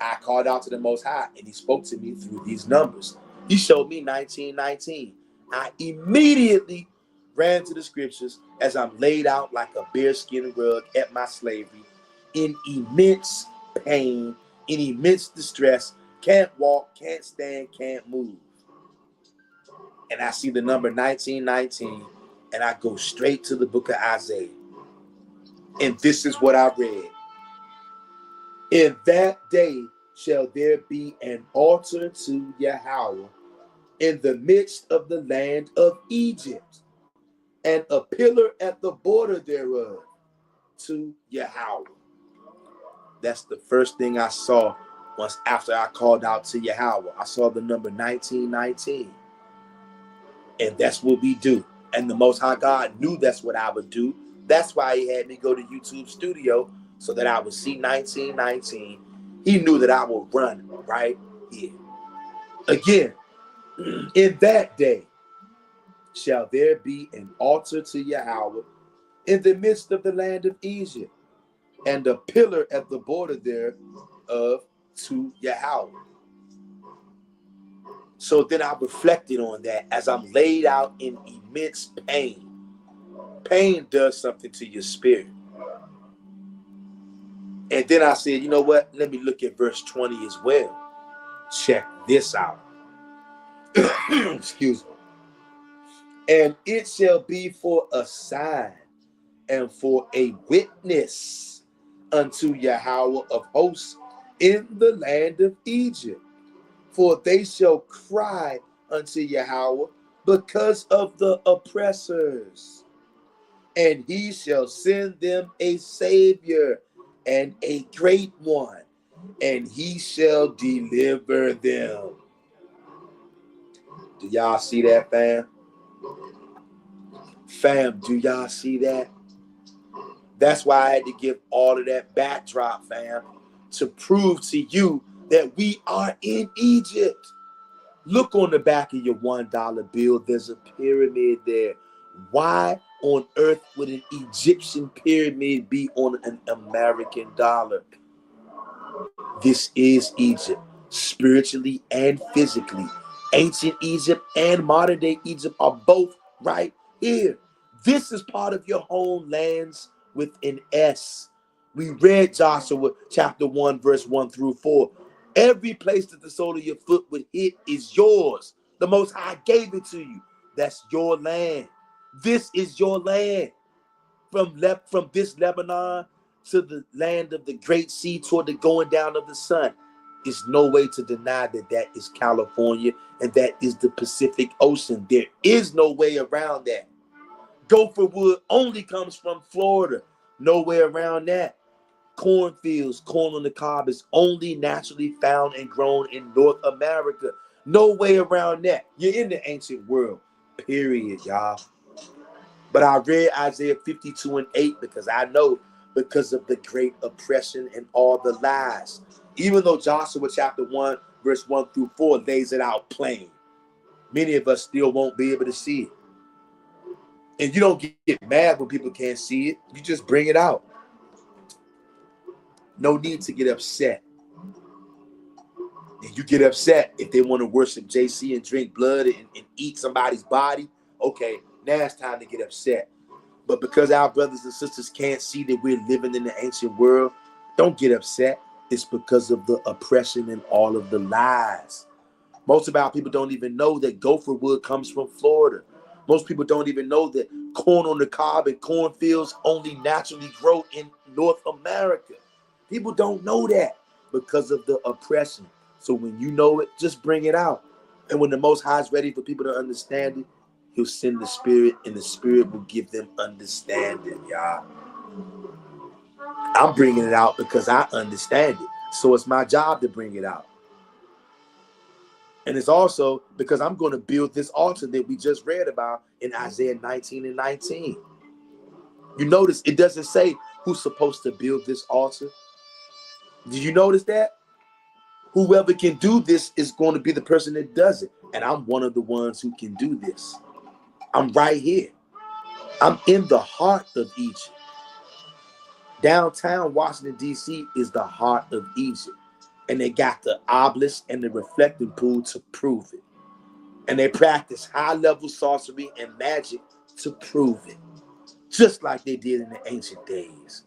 I called out to the Most High, and he spoke to me through these numbers. He showed me 1919. I immediately ran to the scriptures as I'm laid out like a bearskin rug at my slavery, in immense pain, in immense distress, can't walk, can't stand, can't move. And I see the number 1919, and I go straight to the book of Isaiah. And this is what I read. In that day shall there be an altar to Yahweh in the midst of the land of Egypt, and a pillar at the border thereof to Yahweh. That's the first thing I saw once after I called out to Yahweh. I saw the number 1919. And that's what we do. And the Most High God knew that's what I would do. That's why he had me go to YouTube Studio, so that I would see 1919. He knew that I would run right here. Again, in that day shall there be an altar to Yahweh in the midst of the land of Egypt, and a pillar at the border thereof to Yahweh. So then I reflected on that as I'm laid out in immense pain. Pain does something to your spirit. And then I said, you know what? Let me look at verse 20 as well. Check this out. Excuse me. And it shall be for a sign and for a witness unto Yahweh of hosts in the land of Egypt. For they shall cry unto Yahweh because of the oppressors. And he shall send them a Savior and a great one, and he shall deliver them. Do y'all see that, fam? Fam, do y'all see that? That's why I had to give all of that backdrop, fam, to prove to you that we are in Egypt. Look on the back of your $1 bill. There's a pyramid there. Why on earth would an Egyptian pyramid be on an American dollar? This is Egypt, spiritually and physically. Ancient Egypt and modern day Egypt are both right here. This is part of your homelands with an S. We read Joshua chapter 1, verse 1 through 4. Every place that the sole of your foot would hit is yours. The Most High gave it to you. That's your land. This is your land. From this Lebanon to the land of the Great Sea toward the going down of the sun. There's no way to deny that that is California and that is the Pacific Ocean. There is no way around that. Gopher wood only comes from Florida. No way around that. Cornfields, corn on the cob is only naturally found and grown in North America. No way around that. You're in the ancient world, period, y'all. But I read Isaiah 52 and 8 because I know because of the great oppression and all the lies. Even though Joshua chapter 1, verse 1 through 4 lays it out plain, many of us still won't be able to see it. And you don't get mad when people can't see it. You just bring it out. No need to get upset. And you get upset if they want to worship JC and drink blood and eat somebody's body. Okay, now it's time to get upset. But because our brothers and sisters can't see that we're living in the ancient world, don't get upset. It's because of the oppression and all of the lies. Most of our people don't even know that gopher wood comes from Florida. Most people don't even know that corn on the cob and cornfields only naturally grow in North America. People don't know that because of the oppression. So when you know it, just bring it out. And when the Most High is ready for people to understand it, he'll send the Spirit, and the Spirit will give them understanding, y'all. I'm bringing it out because I understand it. So it's my job to bring it out. And it's also because I'm going to build this altar that we just read about in Isaiah 19 and 19. You notice it doesn't say who's supposed to build this altar. Did you notice that? Whoever can do this is going to be the person that does it. And I'm one of the ones who can do this. I'm right here. I'm in the heart of Egypt. Downtown Washington, D.C. is the heart of Egypt. And they got the obelisk and the reflecting pool to prove it. And they practice high-level sorcery and magic to prove it. Just like they did in the ancient days.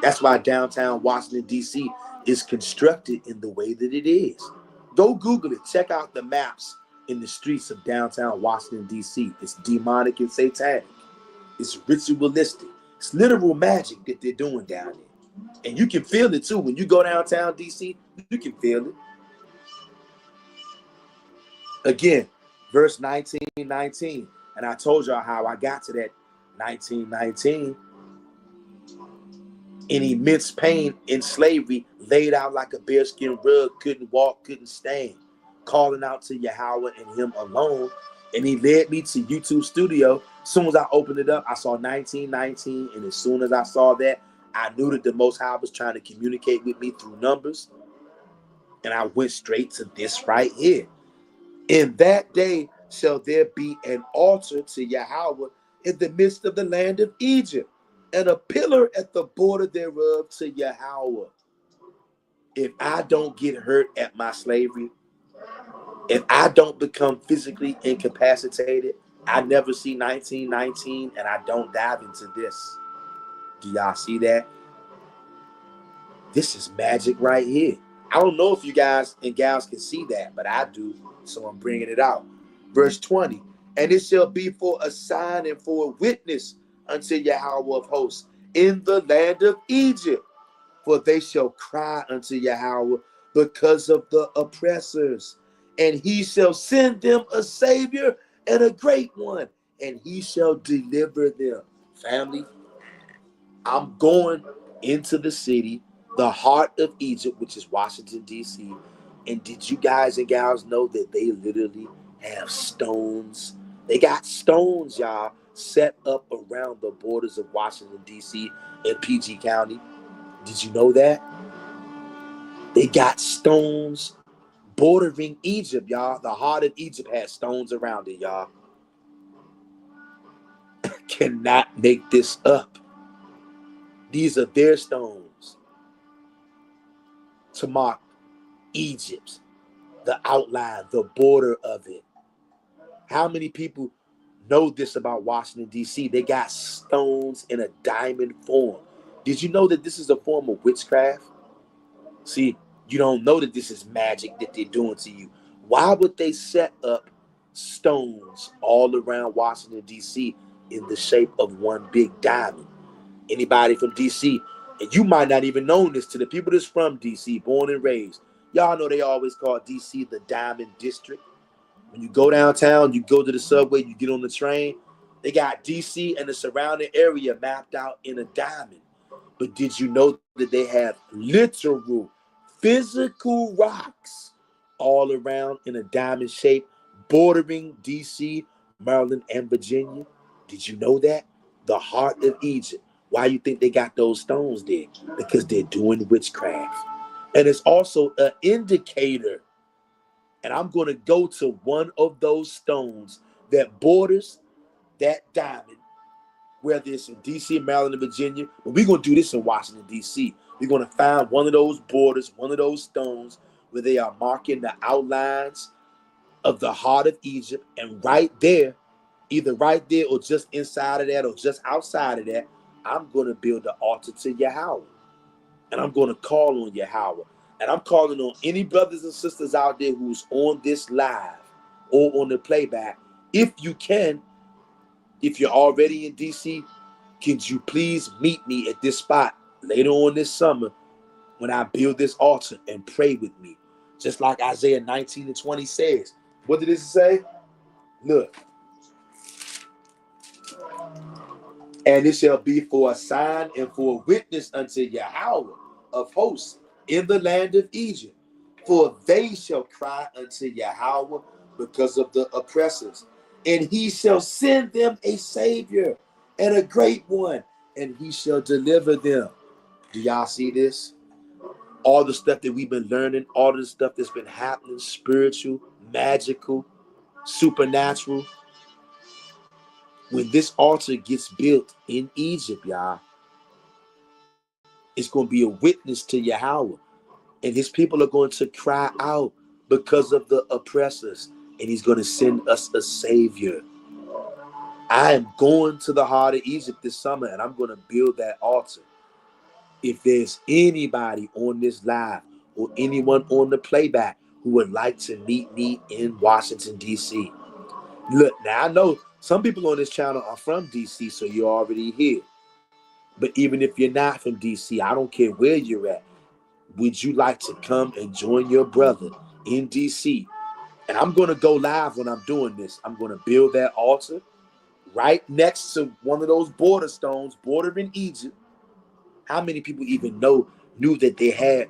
That's why downtown Washington, D.C. is constructed in the way that it is. Go Google it. Check out the maps in the streets of downtown Washington, D.C. It's demonic and satanic. It's ritualistic. It's literal magic that they're doing down there. And you can feel it too. When you go downtown D.C., you can feel it. Again, verse 19:19. And I told y'all how I got to that 19:19. In immense pain in slavery, laid out like a bearskin rug, couldn't walk, couldn't stand, calling out to Yahweh and him alone. And he led me to YouTube Studio. As soon as I opened it up, I saw 19:19. And as soon as I saw that, I knew that the Most High was trying to communicate with me through numbers, and I went straight to this right here. In that day shall there be an altar to Yahweh in the midst of the land of Egypt, and a pillar at the border thereof to Yahweh. If I don't get hurt at my slavery, if I don't become physically incapacitated, I never see 1919 and I don't dive into this. Do y'all see that? This is magic right here. I don't know if you guys and gals can see that, but I do, so I'm bringing it out. Verse 20, and it shall be for a sign and for a witness unto Yahweh of hosts in the land of Egypt, for they shall cry unto Yahweh because of the oppressors, and he shall send them a savior and a great one, and he shall deliver them. Family, I'm going into the city, the heart of Egypt, which is Washington, D.C. And did you guys and gals know that they literally have stones? They got stones, y'all, set up around the borders of Washington, D.C. and PG County. Did you know that? They got stones bordering Egypt, y'all. The heart of Egypt has stones around it, y'all. Cannot make this up. These are their stones to mark Egypt, the outline, the border of it. How many people know this about Washington, D.C.? They got stones in a diamond form. Did you know that this is a form of witchcraft? See, you don't know that this is magic that they're doing to you. Why would they set up stones all around Washington, D.C. in the shape of one big diamond? Anybody from D.C., and you might not even know this, to the people that's from D.C., born and raised, y'all know they always call D.C. the Diamond District. When you go downtown, you go to the subway, you get on the train, they got D.C. and the surrounding area mapped out in a diamond. But did you know that they have literal physical rocks all around in a diamond shape, bordering D.C., Maryland, and Virginia? Did you know that? The heart of Egypt. Why you think they got those stones there? Because they're doing witchcraft. And it's also an indicator. And I'm going to go to one of those stones that borders that diamond, whether it's in D.C., Maryland, and Virginia. But we're going to do this in Washington, D.C. We're going to find one of those borders, one of those stones where they are marking the outlines of the heart of Egypt. And right there, either right there or just inside of that or just outside of that, I'm going to build an altar to Yahweh. And I'm going to call on Yahweh. And I'm calling on any brothers and sisters out there who's on this live or on the playback. If you can, if you're already in DC, can you please meet me at this spot later on this summer when I build this altar and pray with me? Just like Isaiah 19:20 says. What did it say? Look. And it shall be for a sign and for a witness unto Yahweh of hosts in the land of Egypt. For they shall cry unto Yahweh because of the oppressors. And he shall send them a savior and a great one, and he shall deliver them. Do y'all see this? All the stuff that we've been learning, all the stuff that's been happening, spiritual, magical, supernatural. When this altar gets built in Egypt, y'all, it's going to be a witness to Yahweh. And his people are going to cry out because of the oppressors. And he's going to send us a savior. I am going to the heart of Egypt this summer, and I'm going to build that altar. If there's anybody on this live or anyone on the playback who would like to meet me in Washington, D.C., look, now I know some people on this channel are from D.C., so you're already here. But even if you're not from D.C., I don't care where you're at. Would you like to come and join your brother in D.C.? And I'm going to go live when I'm doing this. I'm going to build that altar right next to one of those border stones bordering Egypt. How many people even knew that they had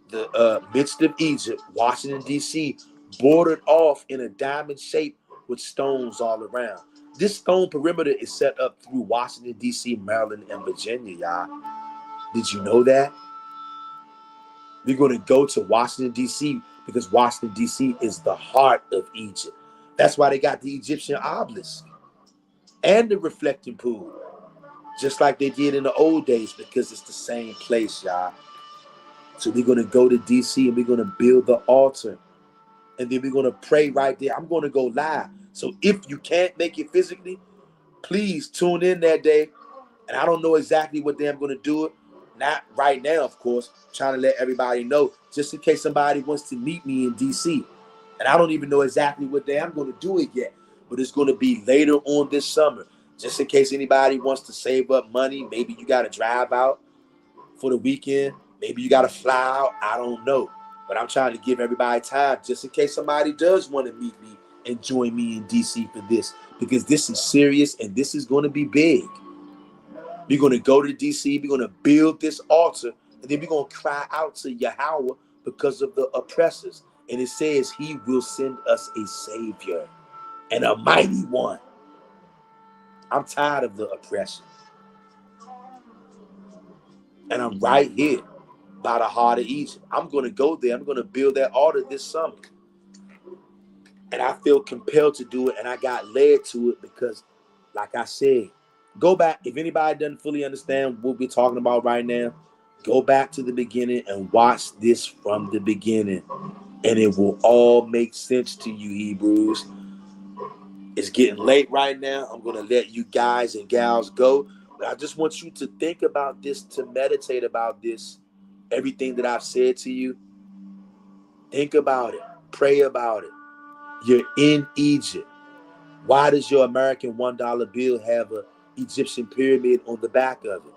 the midst of Egypt, Washington, D.C., bordered off in a diamond shape with stones all around? This stone perimeter is set up through Washington, D.C., Maryland, and Virginia, y'all. Did you know that? We're going to go to Washington, D.C. because Washington, D.C. is the heart of Egypt. That's why they got the Egyptian obelisk and the reflecting pool, just like they did in the old days, because it's the same place, y'all. So we're going to go to D.C. and we're going to build the altar. And then we're going to pray right there. I'm going to go live. So if you can't make it physically, please tune in that day. And I don't know exactly what day I'm going to do it. Not right now, of course. I'm trying to let everybody know, just in case somebody wants to meet me in D.C. And I don't even know exactly what day I'm going to do it yet. But it's going to be later on this summer. Just in case anybody wants to save up money. Maybe you got to drive out for the weekend. Maybe you got to fly out. I don't know. But I'm trying to give everybody time just in case somebody does want to meet me and join me in D.C. for this. Because this is serious and this is going to be big. We're going to go to D.C. We're going to build this altar. And then we're going to cry out to Yahweh because of the oppressors. And it says he will send us a savior and a mighty one. I'm tired of the oppression. And I'm right here by the heart of Egypt. I'm going to go there. I'm going to build that altar this summer. And I feel compelled to do it. And I got led to it because, like I said, go back. If anybody doesn't fully understand what we're talking about right now, go back to the beginning and watch this from the beginning. And it will all make sense to you, Hebrews. It's getting late right now. I'm going to let you guys and gals go. But I just want you to think about this, to meditate about this, everything that I've said to you. Think about it. Pray about it. You're in Egypt. Why does your American $1 bill have an Egyptian pyramid on the back of it?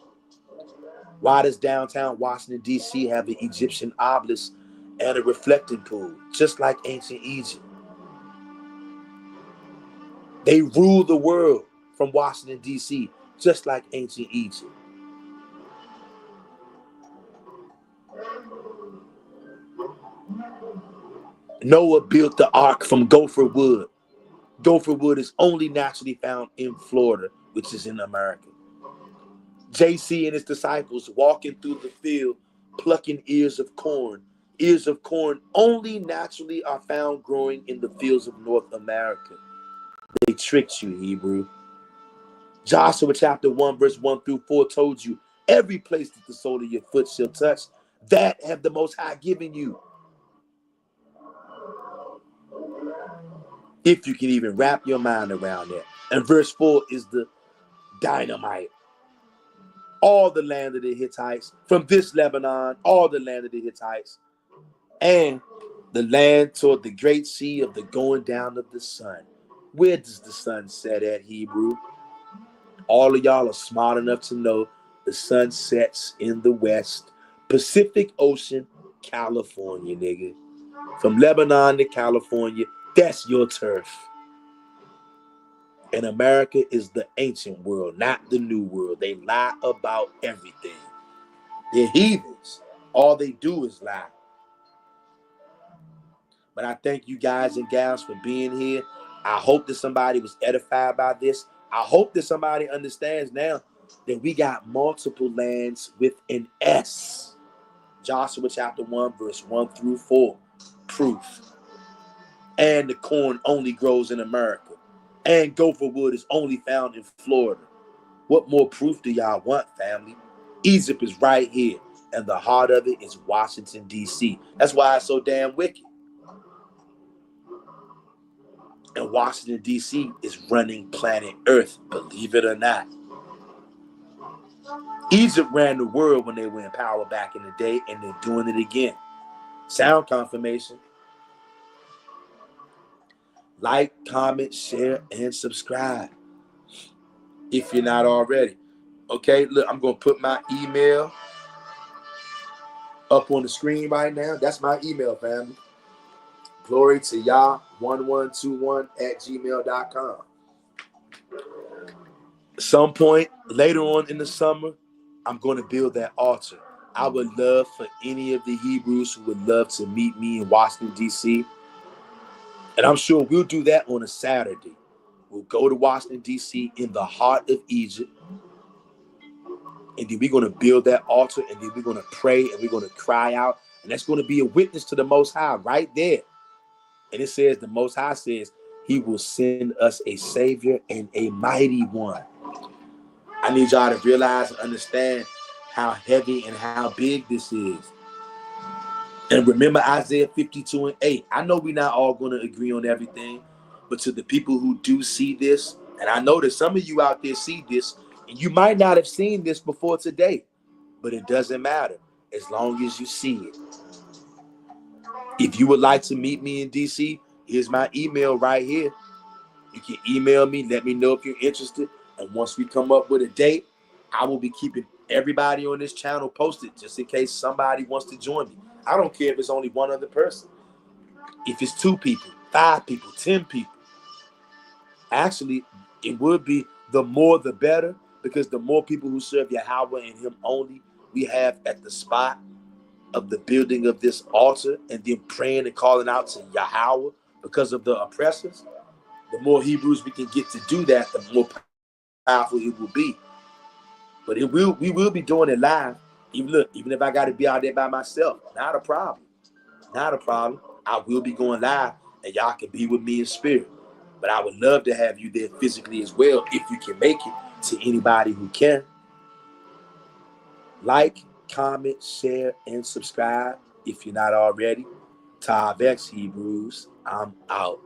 Why does downtown Washington, D.C. have an Egyptian obelisk and a reflecting pool, just like ancient Egypt? They rule the world from Washington, D.C., just like ancient Egypt. Noah built the ark from gopher wood. Gopher wood is only naturally found in Florida, which is in America. JC and his disciples walking through the field, plucking ears of corn. Ears of corn only naturally are found growing in the fields of North America. They tricked you, Hebrew. Joshua chapter 1, verse 1 through 4 told you, every place that the sole of your foot shall touch, that have the Most High given you. If you can even wrap your mind around that. And verse 4 is the dynamite. All the land of the Hittites, from this Lebanon, all the land of the Hittites, and the land toward the great sea of the going down of the sun. Where does the sun set at, Hebrew? All of y'all are smart enough to know the sun sets in the west, Pacific Ocean, California, nigga. From Lebanon to California, that's your turf. And America is the ancient world, not the new world. They lie about everything. They're heathens. All they do is lie. But I thank you guys and gals for being here. I hope that somebody was edified by this. I hope that somebody understands now that we got multiple lands with an S. Joshua chapter 1, verse 1 through 4. Proof. And the corn only grows in America. And gopher wood is only found in Florida. What more proof do y'all want, family? Egypt is right here. And the heart of it is Washington, D.C. That's why it's so damn wicked. And Washington, D.C. is running planet Earth, believe it or not. Egypt ran the world when they were in power back in the day, and they're doing it again. Sound confirmation. Like, comment, share, and subscribe if you're not already. Okay, look, I'm going to put my email up on the screen right now. That's my email, family. Glory to Yah1121@gmail.com. Some point later on in the summer, I'm going to build that altar. I would love for any of the Hebrews who would love to meet me in Washington, D.C. And I'm sure we'll do that on a Saturday. We'll go to Washington, D.C. in the heart of Egypt. And then we're going to build that altar, and then we're going to pray, and we're going to cry out. And that's going to be a witness to the Most High right there. And it says, the Most High says, he will send us a Savior and a mighty one. I need y'all to realize and understand how heavy and how big this is. And remember Isaiah 52:8. I know we're not all going to agree on everything, but to the people who do see this, and I know that some of you out there see this, and you might not have seen this before today, but it doesn't matter as long as you see it. If you would like to meet me in DC, here's my email right here. You can email me, let me know if you're interested. And once we come up with a date, I will be keeping everybody on this channel posted just in case somebody wants to join me. I don't care if it's only one other person. If it's 2 people, 5 people, 10 people. Actually, it would be the more the better, because the more people who serve Yahweh and him only we have at the spot of the building of this altar, and then praying and calling out to Yahweh because of the oppressors, the more Hebrews we can get to do that, the more powerful it will be. But we will be doing it live. Even if I got to be out there by myself, not a problem. Not a problem. I will be going live, and y'all can be with me in spirit. But I would love to have you there physically as well, if you can make it, to anybody who can. Like, comment, share, and subscribe if you're not already. Tav X Hebrews, I'm out.